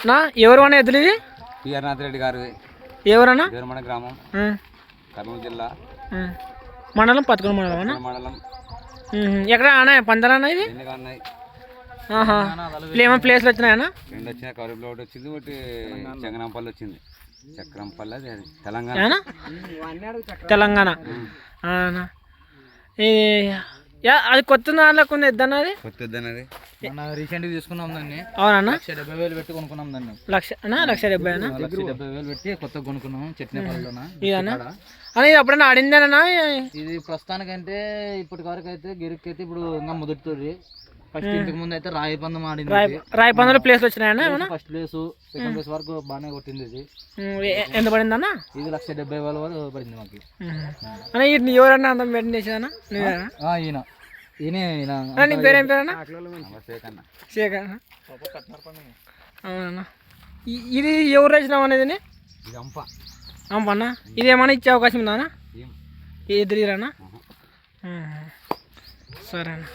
నా ఎవరు అన్న ఎద్దులు ఇవి? పిఆర్నాథ్ రెడ్డి గారు ఎవరన్నా? దేవరమణ గ్రామం, కర్నూలు జిల్లా, మండలం పత్తికొండ మండలం అన్న. మండలం. ఎక్కడ అన్న పందాలన్నా ఇది? ఎన్నిగా ఉన్నాయి? ఇప్పుడు ఏమైనా ప్లేస్లు వచ్చినాయన్నా? 2 వచ్చినాయి. కౌరిలో ఒకటి వచ్చింది, ఒకటి చంగనంపల్లి వచ్చింది. చక్రంపల్లి అది తెలంగాణ. తెలంగాణ అది కొత్త దాంట్లోకి ఉంది ఎద్దన్న? అది కొత్త ఎద్దన్నది రీసెంట్గా తీసుకున్నాం దాన్ని. అవునన్నా? 1,70,000 పెట్టి కొనుక్కున్నాం దాన్ని. 1,70,000 అన్న? 1,70,000 పెట్టి కొత్తగా కొనుక్కున్నాం చట్నీపల్లిలోన. ఇదన్నా అని ఇది అప్పుడైనా ఆడిందేనా? ఇది ప్రస్తుతానికంటే ఇప్పటి వరకు అయితే గిరికి అయితే ఇప్పుడు ఇంకా మొదటితోది. ఫస్ట్ ఇంతకు ముందు అయితే రాయి పందం ఆడింది. రాయి పందంలో ప్లేస్లు వచ్చినాయన్నా? ఫస్ట్ ప్లేస్, సెకండ్ ప్లేస్ వరకు బాగానే కొట్టింది. ఇది ఎంత పడిందన్న? ఇది 1,70,000 వరకు పడింది మాకు. అన్న ఇది ఎవరన్నా అంత మెయింటైన్ చేసేదన్నా? ఈయన నీ పేరేం పేరన్నా? శేఖర్. అవునన్నా. ఇది ఎవరు వచ్చినాం అనేది? అంపన్నా. ఇది ఏమన్నా ఇచ్చే అవకాశం ఉందా అన్న? ఎదురురానా? సరే అన్న.